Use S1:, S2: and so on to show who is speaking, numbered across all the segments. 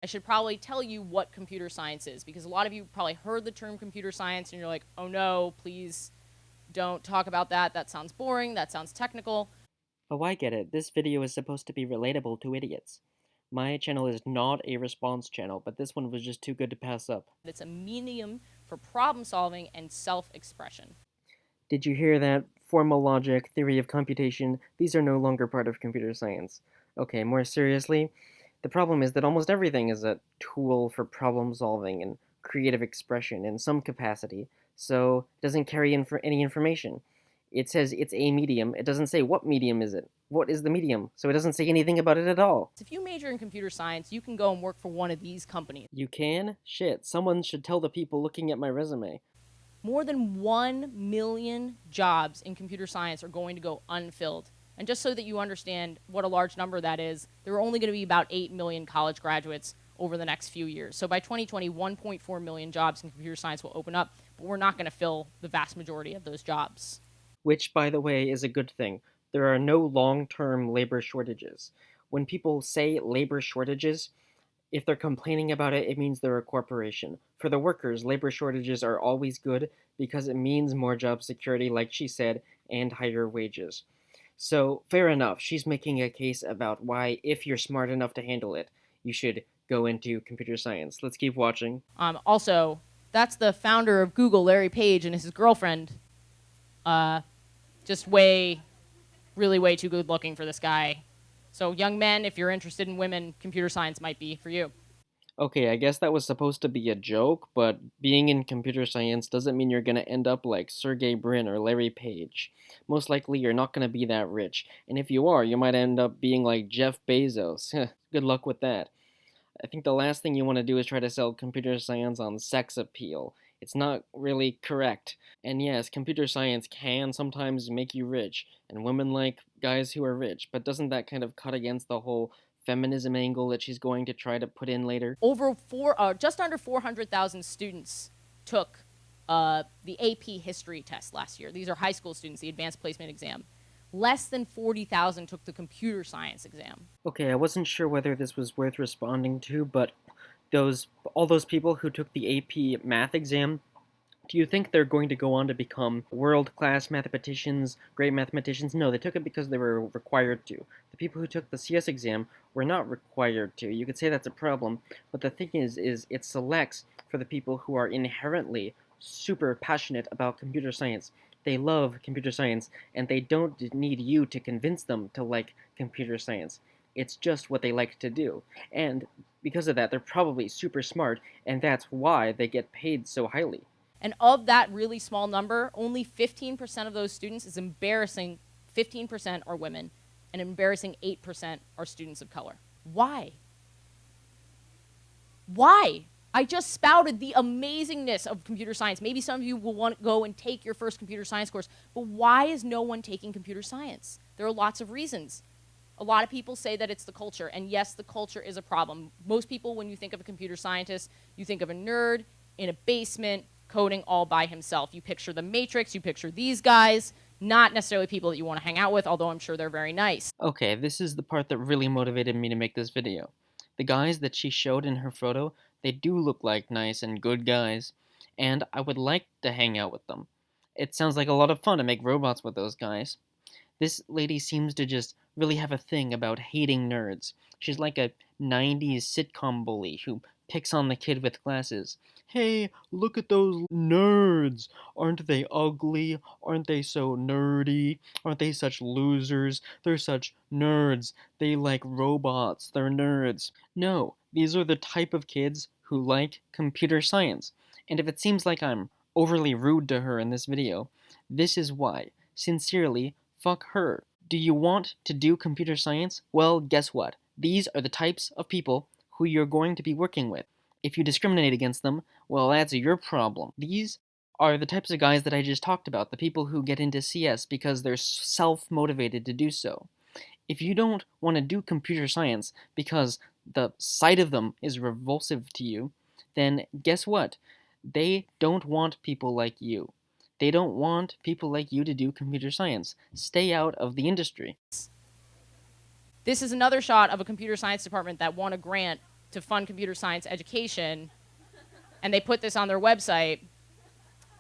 S1: should probably tell you what computer science is, because a lot of you probably heard the term computer science and you're like, oh no, please don't talk about that. That sounds boring. That sounds technical.
S2: Oh, I get it. This video is supposed to be relatable to idiots. My channel is not a response channel, but this one was just too good to pass up.
S1: It's a medium for problem solving and self-expression.
S2: Did you hear that? Formal logic, theory of computation, these are no longer part of computer science. Okay, more seriously, the problem is that almost everything is a tool for problem solving and creative expression in some capacity, so it doesn't carry in for any information. It says it's a medium, it doesn't say what medium is it. What is the medium? So it doesn't say anything about it at all.
S1: If you major in computer science, you can go and work for one of these companies.
S2: You can? Shit, someone should tell the people looking at my resume.
S1: More than 1 million jobs in computer science are going to go unfilled. And just so that you understand what a large number that is, there are only going to be about 8 million college graduates over the next few years. So by 2020, 1.4 million jobs in computer science will open up, but we're not going to fill the vast majority of those jobs.
S2: Which, by the way, is a good thing. There are no long-term labor shortages. When people say labor shortages, if they're complaining about it, it means they're a corporation. For the workers, labor shortages are always good because it means more job security, like she said, and higher wages. So, fair enough, she's making a case about why, if you're smart enough to handle it, you should go into computer science. Let's keep watching.
S1: Also, that's the founder of Google, Larry Page, and his girlfriend. Just really way too good looking for this guy. So young men, if you're interested in women, computer science might be for you.
S2: Okay, I guess that was supposed to be a joke, but being in computer science doesn't mean you're gonna end up like Sergey Brin or Larry Page. Most likely, you're not gonna be that rich, and if you are, you might end up being like Jeff Bezos. Good luck with that. I think the last thing you want to do is try to sell computer science on sex appeal. It's not really correct. And yes, computer science can sometimes make you rich, and women like guys who are rich, but doesn't that kind of cut against the whole feminism angle that she's going to try to put in later?
S1: Just under 400,000 students took the AP history test last year. These are high school students, the advanced placement exam. Less than 40,000 took the computer science exam.
S2: Okay, I wasn't sure whether this was worth responding to, but all those people who took the AP math exam, do you think they're going to go on to become world-class mathematicians, great mathematicians? No, they took it because they were required to. The people who took the CS exam were not required to. You could say that's a problem, but the thing is it selects for the people who are inherently super passionate about computer science. They love computer science, and they don't need you to convince them to like computer science. It's just what they like to do. And because of that, they're probably super smart, and that's why they get paid so highly.
S1: And of that really small number, only 15% of those students is embarrassing. 15% are women, and embarrassing 8% are students of color. Why? Why? I just spouted the amazingness of computer science. Maybe some of you will want to go and take your first computer science course, but why is no one taking computer science? There are lots of reasons. A lot of people say that it's the culture, and yes, the culture is a problem. Most people, when you think of a computer scientist, you think of a nerd in a basement coding all by himself. You picture the Matrix, you picture these guys, not necessarily people that you want to hang out with, although I'm sure they're very nice.
S2: Okay, this is the part that really motivated me to make this video. The guys that she showed in her photo, they do look like nice and good guys, and I would like to hang out with them. It sounds like a lot of fun to make robots with those guys. This lady seems to just really have a thing about hating nerds. She's like a 90s sitcom bully who picks on the kid with glasses. Hey, look at those nerds! Aren't they ugly? Aren't they so nerdy? Aren't they such losers? They're such nerds. They like robots. They're nerds. No, these are the type of kids who like computer science. And if it seems like I'm overly rude to her in this video, this is why. Sincerely, fuck her. Do you want to do computer science? Well, guess what? These are the types of people who you're going to be working with. If you discriminate against them, well, that's your problem. These are the types of guys that I just talked about, the people who get into CS because they're self-motivated to do so. If you don't want to do computer science because the sight of them is repulsive to you, then guess what? They don't want people like you. They don't want people like you to do computer science. Stay out of the industry.
S1: This is another shot of a computer science department that won a grant to fund computer science education, and they put this on their website.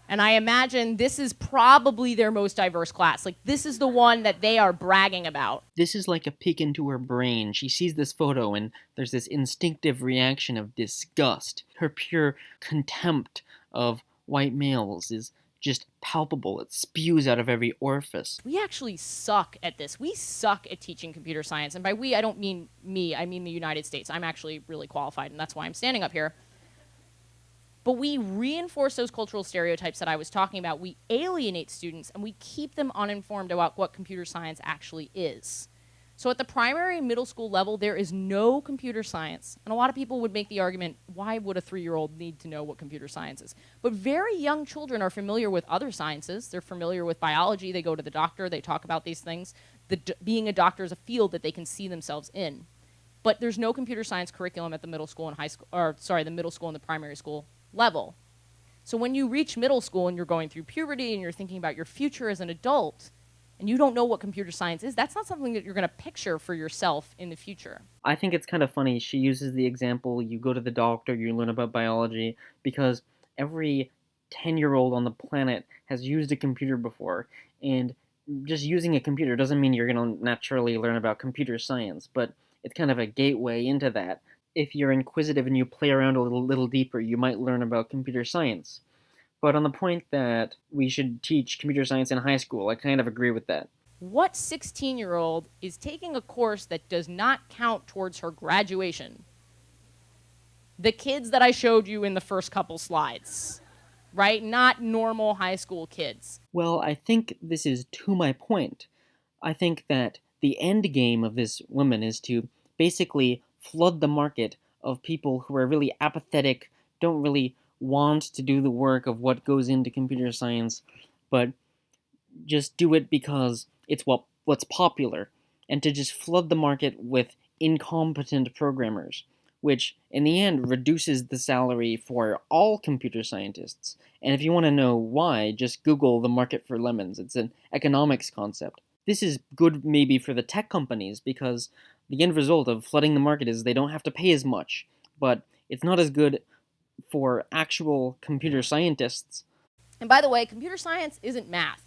S1: And I imagine this is probably their most diverse class. Like, this is the one that they are bragging about.
S2: This is like a peek into her brain. She sees this photo and there's this instinctive reaction of disgust. Her pure contempt of white males is just palpable. It spews out of every orifice.
S1: We actually suck at this. We suck at teaching computer science. And by we, I don't mean me, I mean the United States. I'm actually really qualified, and that's why I'm standing up here. But we reinforce those cultural stereotypes that I was talking about. We alienate students, and we keep them uninformed about what computer science actually is. So at the primary and middle school level, there is no computer science. And a lot of people would make the argument, why would a 3-year-old need to know what computer science is? But very young children are familiar with other sciences. They're familiar with biology. They go to the doctor. They talk about these things. Being a doctor is a field that they can see themselves in. But there's no computer science curriculum at the middle school and the middle school and the primary school level. So when you reach middle school and you're going through puberty and you're thinking about your future as an adult, and you don't know what computer science is, that's not something that you're going to picture for yourself in the future.
S2: I think it's kind of funny. She uses the example, you go to the doctor, you learn about biology, because every 10-year-old on the planet has used a computer before, and just using a computer doesn't mean you're going to naturally learn about computer science, but it's kind of a gateway into that. If you're inquisitive and you play around a little deeper, you might learn about computer science. But on the point that we should teach computer science in high school, I kind of agree with that.
S1: What 16-year-old is taking a course that does not count towards her graduation? The kids that I showed you in the first couple slides, right? Not normal high school kids.
S2: Well, I think this is to my point. I think that the end game of this woman is to basically flood the market of people who are really apathetic, don't really want to do the work of what goes into computer science, but just do it because it's what's popular, and to just flood the market with incompetent programmers, which in the end reduces the salary for all computer scientists. And if you want to know why, just Google the market for lemons. It's an economics concept. This is good maybe for the tech companies because the end result of flooding the market is they don't have to pay as much, but it's not as good for actual computer scientists.
S1: And by the way, computer science isn't math.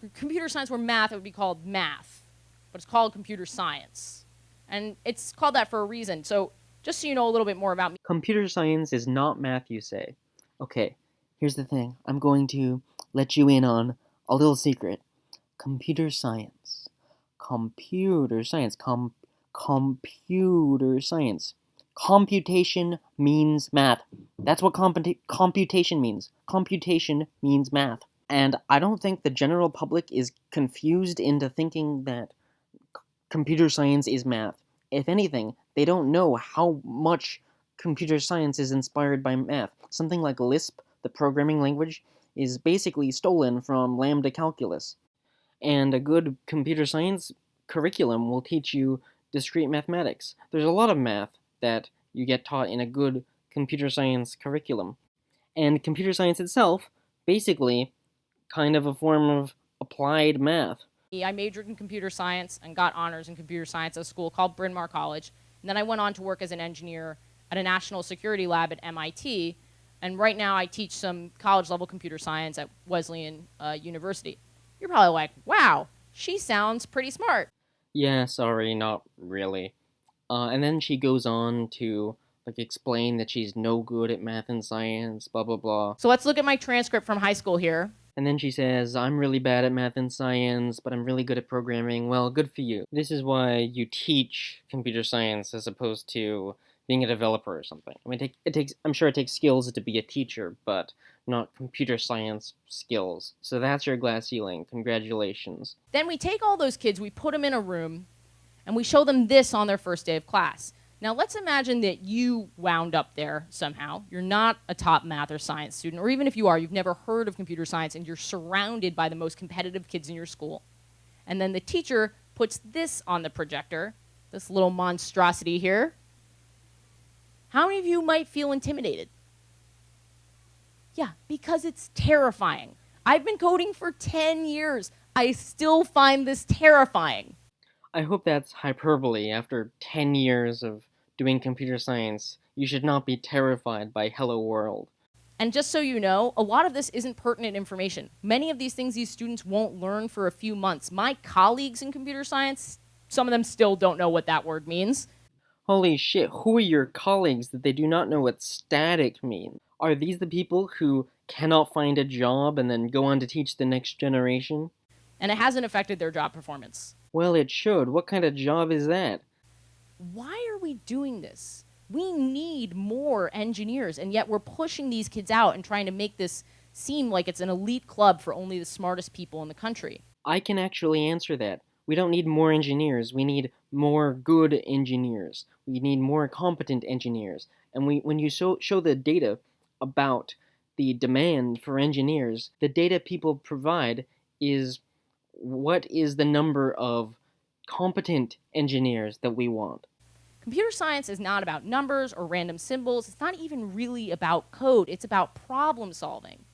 S1: If computer science were math, it would be called math, but it's called computer science. And it's called that for a reason. So just so you know a little bit more about me.
S2: Computer science is not math, you say. Okay, here's the thing. I'm going to let you in on a little secret. Computer science. Computer science. Computer science. Computation means math. That's what computation means. Computation means math. And I don't think the general public is confused into thinking that computer science is math. If anything, they don't know how much computer science is inspired by math. Something like Lisp, the programming language, is basically stolen from lambda calculus. And a good computer science curriculum will teach you discrete mathematics. There's a lot of math that you get taught in a good computer science curriculum. And computer science itself, basically, kind of a form of applied math.
S1: I majored in computer science and got honors in computer science at a school called Bryn Mawr College. And then I went on to work as an engineer at a national security lab at MIT. And right now I teach some college-level computer science at Wesleyan University. You're probably like, wow, she sounds pretty smart.
S2: Yeah, sorry, not really. And then she goes on to explain that she's no good at math and science, blah blah blah.
S1: So let's look at my transcript from high school here.
S2: And then she says, I'm really bad at math and science, but I'm really good at programming. Well, good for you. This is why you teach computer science as opposed to being a developer or something. I mean, I'm sure it takes skills to be a teacher, but not computer science skills. So that's your glass ceiling. Congratulations.
S1: Then we take all those kids, we put them in a room, and we show them this on their first day of class. Now let's imagine that you wound up there somehow. You're not a top math or science student, or even if you are, you've never heard of computer science, and you're surrounded by the most competitive kids in your school. And then the teacher puts this on the projector, this little monstrosity here. How many of you might feel intimidated? Yeah, because it's terrifying. I've been coding for 10 years. I still find this terrifying.
S2: I hope that's hyperbole after 10 years of doing computer science. You should not be terrified by Hello World.
S1: And just so you know, a lot of this isn't pertinent information. Many of these things these students won't learn for a few months. My colleagues in computer science, some of them still don't know what that word means.
S2: Holy shit, who are your colleagues that they do not know what static means? Are these the people who cannot find a job and then go on to teach the next generation?
S1: And it hasn't affected their job performance.
S2: Well, it should. What kind of job is that?
S1: Why are we doing this? We need more engineers, and yet we're pushing these kids out and trying to make this seem like it's an elite club for only the smartest people in the country.
S2: I can actually answer that. We don't need more engineers. We need more good engineers. We need more competent engineers. And when you show the data about the demand for engineers, the data people provide is what is the number of competent engineers that we want.
S1: Computer science is not about numbers or random symbols. It's not even really about code. It's about problem solving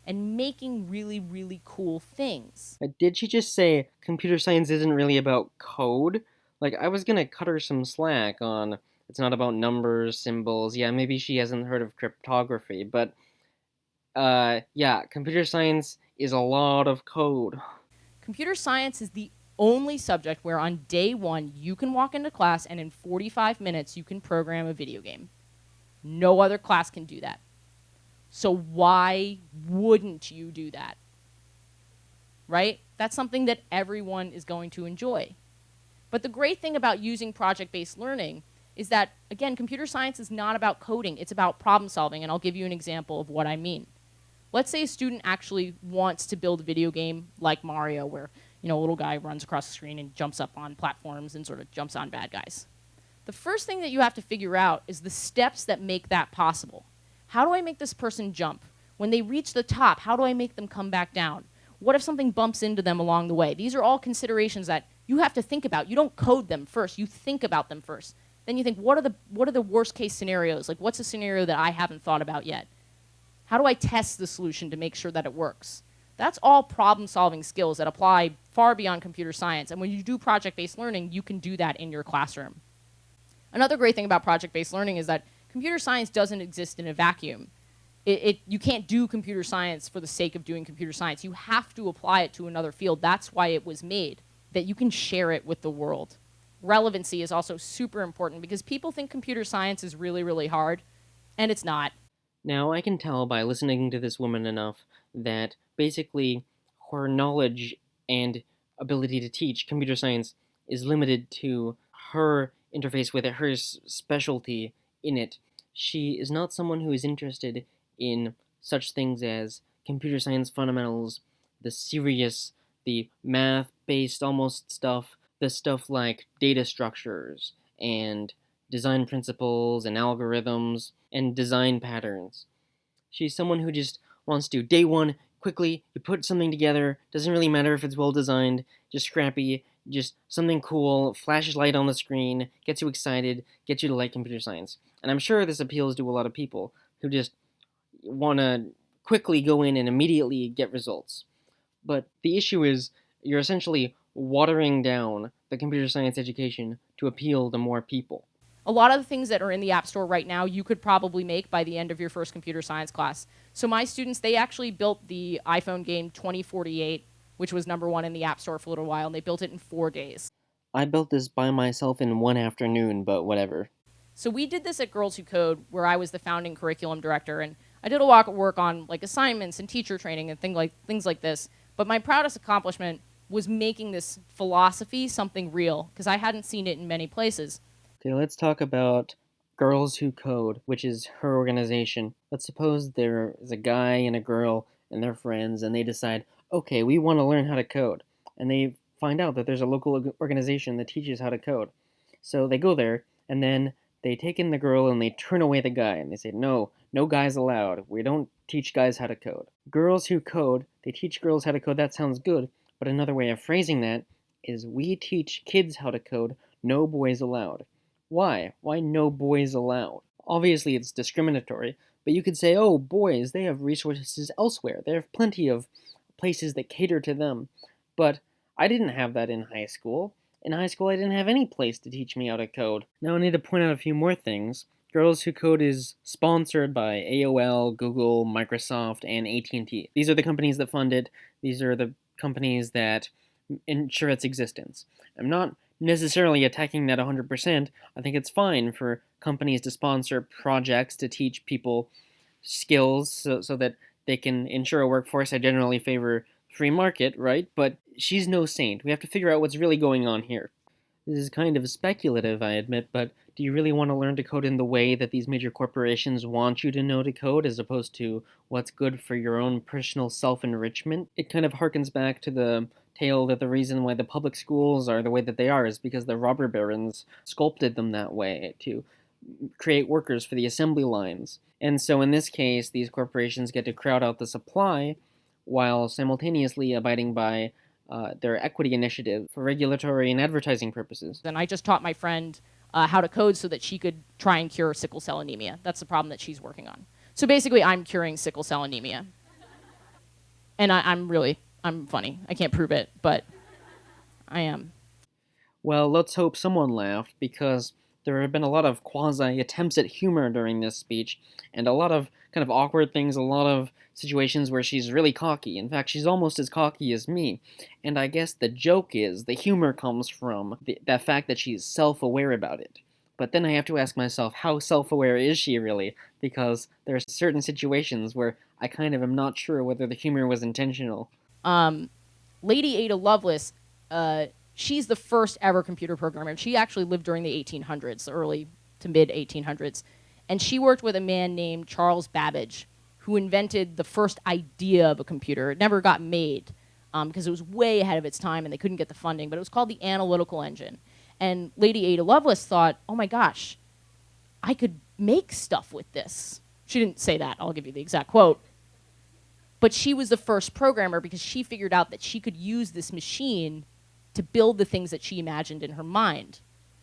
S1: and making really, really cool things.
S2: Did she just say computer science isn't really about code? Like, I was gonna cut her some slack on it's not about numbers, symbols. Yeah, maybe she hasn't heard of cryptography, but yeah, computer science is a lot of code.
S1: Computer science is the only subject where on day one you can walk into class and in 45 minutes you can program a video game. No other class can do that. So why wouldn't you do that? Right? That's something that everyone is going to enjoy. But the great thing about using project-based learning is that, again, computer science is not about coding. It's about problem solving, and I'll give you an example of what I mean. Let's say a student actually wants to build a video game like Mario, where a little guy runs across the screen and jumps up on platforms and sort of jumps on bad guys. The first thing that you have to figure out is the steps that make that possible. How do I make this person jump? When they reach the top, how do I make them come back down? What if something bumps into them along the way? These are all considerations that you have to think about. You don't code them first. You think about them first. Then you think, what are the worst case scenarios? Like, what's a scenario that I haven't thought about yet? How do I test the solution to make sure that it works? That's all problem-solving skills that apply far beyond computer science. And when you do project-based learning, you can do that in your classroom. Another great thing about project-based learning is that computer science doesn't exist in a vacuum. You can't do computer science for the sake of doing computer science. You have to apply it to another field. That's why it was made, that you can share it with the world. Relevancy is also super important because people think computer science is really, really hard, and it's not.
S2: Now, I can tell by listening to this woman enough that basically her knowledge and ability to teach computer science is limited to her interface with it, her specialty in it. She is not someone who is interested in such things as computer science fundamentals, the serious, the math-based almost stuff, the stuff like data structures and design principles and algorithms and design patterns. She's someone who just wants to, day one, quickly, you put something together, doesn't really matter if it's well designed, just scrappy, just something cool, flashes light on the screen, gets you excited, gets you to like computer science. And I'm sure this appeals to a lot of people who just want to quickly go in and immediately get results. But the issue is you're essentially watering down the computer science education to appeal to more people.
S1: A lot of the things that are in the App Store right now, you could probably make by the end of your first computer science class. So my students, they actually built the iPhone game 2048, which was #1 in the App Store for a little while, and they built it in 4 days.
S2: I built this by myself in one afternoon, but whatever.
S1: So we did this at Girls Who Code, where I was the founding curriculum director, and I did a lot of work on like assignments and teacher training and things like this. But my proudest accomplishment was making this philosophy something real, because I hadn't seen it in many places.
S2: Okay, let's talk about Girls Who Code, which is her organization. Let's suppose there is a guy and a girl and they're friends and they decide, okay, we want to learn how to code. And they find out that there's a local organization that teaches how to code. So they go there and then they take in the girl and they turn away the guy and they say, no, no guys allowed. We don't teach guys how to code. Girls Who Code, they teach girls how to code. That sounds good, but another way of phrasing that is we teach kids how to code, no boys allowed. Why? Why no boys allowed? Obviously it's discriminatory, but you could say, oh, boys, they have resources elsewhere. They have plenty of places that cater to them. But I didn't have that in high school. In high school, I didn't have any place to teach me how to code. Now I need to point out a few more things. Girls Who Code is sponsored by AOL, Google, Microsoft, and AT&T. These are the companies that fund it. These are the companies that ensure its existence. I'm not necessarily attacking that 100%. I think it's fine for companies to sponsor projects to teach people skills so that they can ensure a workforce. I generally favor free market, right? But she's no saint. We have to figure out what's really going on here. This is kind of speculative, I admit, but do you really want to learn to code in the way that these major corporations want you to know to code as opposed to what's good for your own personal self-enrichment? It kind of harkens back to the tale that the reason why the public schools are the way that they are is because the robber barons sculpted them that way to create workers for the assembly lines. And so in this case, these corporations get to crowd out the supply while simultaneously abiding by their equity initiative for regulatory and advertising purposes.
S1: And I just taught my friend how to code so that she could try and cure sickle cell anemia. That's the problem that she's working on. So basically, I'm curing sickle cell anemia. And I'm funny. I can't prove it, but I am.
S2: Well, let's hope someone laughed, because there have been a lot of quasi-attempts at humor during this speech, and a lot of kind of awkward things, a lot of situations where she's really cocky. In fact, she's almost as cocky as me. And I guess the joke is, the humor comes from the fact that she's self-aware about it. But then I have to ask myself, how self-aware is she really? Because there are certain situations where I kind of am not sure whether the humor was intentional.
S1: Lady Ada Lovelace, she's the first ever computer programmer. She actually lived during the 1800s, the early to mid 1800s. And she worked with a man named Charles Babbage, who invented the first idea of a computer. It never got made because it was way ahead of its time and they couldn't get the funding, but it was called the analytical engine. And Lady Ada Lovelace thought, oh my gosh, I could make stuff with this. She didn't say that. I'll give you the exact quote. But she was the first programmer because she figured out that she could use this machine to build the things that she imagined in her mind.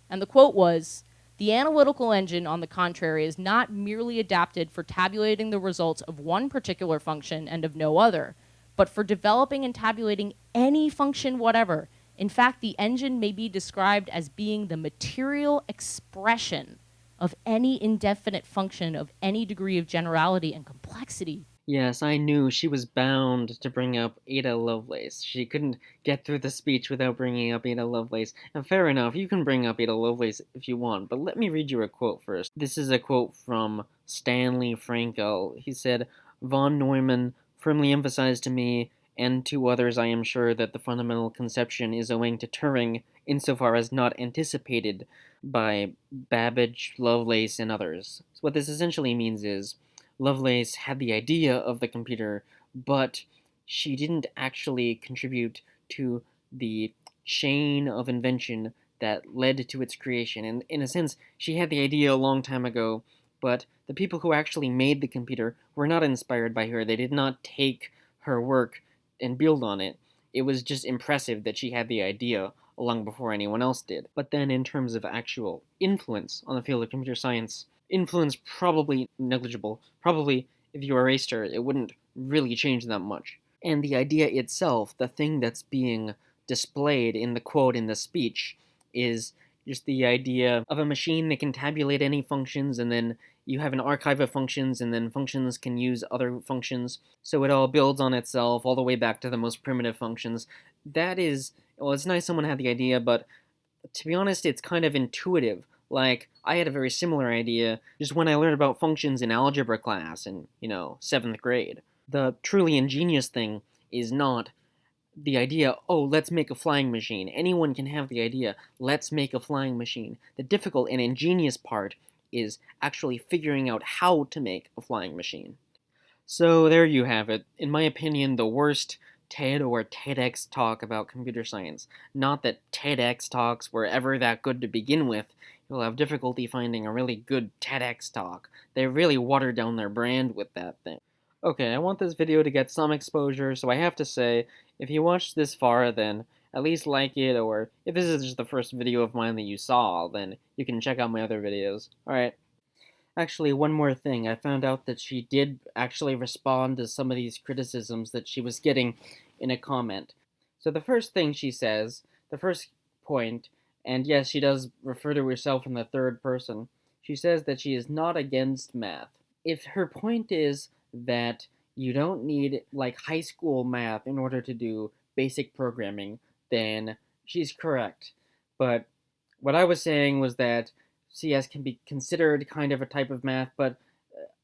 S1: And the quote was, "The analytical engine, on the contrary, is not merely adapted for tabulating the results of one particular function and of no other, but for developing and tabulating any function whatever. In fact, the engine may be described as being the material expression of any indefinite function of any degree of generality and complexity."
S2: Yes, I knew she was bound to bring up Ada Lovelace. She couldn't get through the speech without bringing up Ada Lovelace. And fair enough, you can bring up Ada Lovelace if you want, but let me read you a quote first. This is a quote from Stanley Frankel. He said, "Von Neumann firmly emphasized to me, and to others I am sure, that the fundamental conception is owing to Turing, insofar as not anticipated by Babbage, Lovelace, and others." So what this essentially means is, Lovelace had the idea of the computer, but she didn't actually contribute to the chain of invention that led to its creation. And in a sense, she had the idea a long time ago, but the people who actually made the computer were not inspired by her. They did not take her work and build on it. It was just impressive that she had the idea long before anyone else did. But then in terms of actual influence on the field of computer science, influence probably negligible. Probably, if you erased her, it wouldn't really change that much. And the idea itself, the thing that's being displayed in the quote in the speech, is just the idea of a machine that can tabulate any functions, and then you have an archive of functions, and then functions can use other functions. So it all builds on itself all the way back to the most primitive functions. That is, well, it's nice someone had the idea, but to be honest, it's kind of intuitive. Like, I had a very similar idea just when I learned about functions in algebra class in, 7th grade. The truly ingenious thing is not the idea, oh, let's make a flying machine. Anyone can have the idea, let's make a flying machine. The difficult and ingenious part is actually figuring out how to make a flying machine. So there you have it. In my opinion, the worst TED or TEDx talk about computer science. Not that TEDx talks were ever that good to begin with. You'll have difficulty finding a really good TEDx talk. They really watered down their brand with that thing. Okay, I want this video to get some exposure, so I have to say, if you watched this far, then at least like it, or if this is just the first video of mine that you saw, then you can check out my other videos. Alright. Actually, one more thing. I found out that she did actually respond to some of these criticisms that she was getting in a comment. So the first thing she says, the first point, and yes, she does refer to herself in the third person. She says that she is not against math. If her point is that you don't need like high school math in order to do basic programming, then she's correct. But what I was saying was that CS can be considered kind of a type of math, but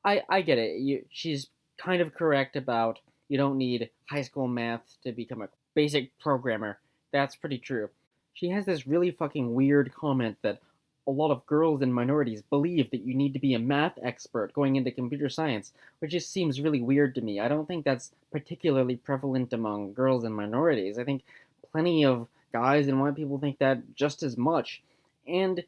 S2: I get it. She's kind of correct about you don't need high school math to become a basic programmer. That's pretty true. She has this really fucking weird comment that a lot of girls and minorities believe that you need to be a math expert going into computer science, which just seems really weird to me. I don't think that's particularly prevalent among girls and minorities. I think plenty of guys and white people think that just as much. And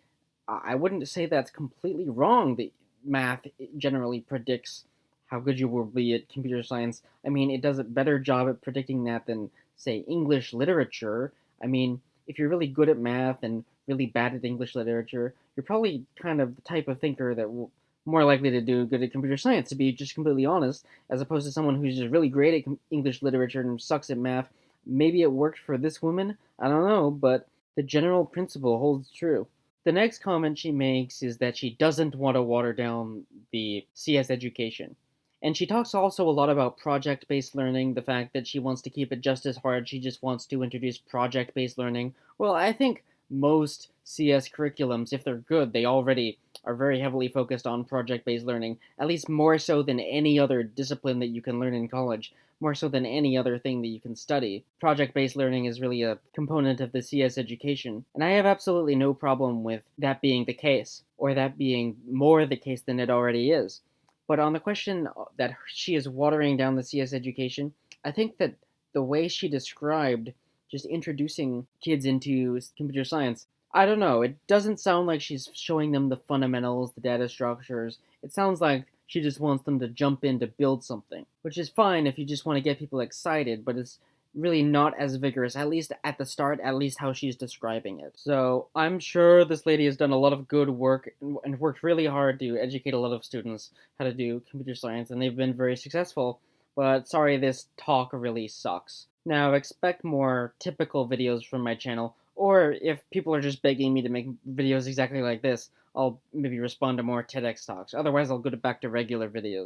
S2: I wouldn't say that's completely wrong that math generally predicts how good you will be at computer science. I mean, it does a better job at predicting that than, say, English literature. I mean, if you're really good at math and really bad at English literature, you're probably kind of the type of thinker that will more likely to do good at computer science, to be just completely honest, as opposed to someone who's just really great at English literature and sucks at math. Maybe it worked for this woman, I don't know, but the general principle holds true. The next comment she makes is that she doesn't want to water down the CS education. And she talks also a lot about project based learning, the fact that she wants to keep it just as hard, she just wants to introduce project based learning. Well, I think most CS curriculums, if they're good, they already are very heavily focused on project based learning, at least more so than any other discipline that you can learn in college, more so than any other thing that you can study. Project based learning is really a component of the CS education, and I have absolutely no problem with that being the case, or that being more the case than it already is. But on the question that she is watering down the CS education, I think that the way she described just introducing kids into computer science, I don't know, it doesn't sound like she's showing them the fundamentals, the data structures. It sounds like she just wants them to jump in to build something, which is fine if you just want to get people excited, but it's really not as vigorous, at least at the start, at least how she's describing it. So I'm sure this lady has done a lot of good work and worked really hard to educate a lot of students how to do computer science, and they've been very successful. But sorry, this talk really sucks. Now, expect more typical videos from my channel, or if people are just begging me to make videos exactly like this, I'll maybe respond to more TEDx talks. Otherwise, I'll go back to regular videos.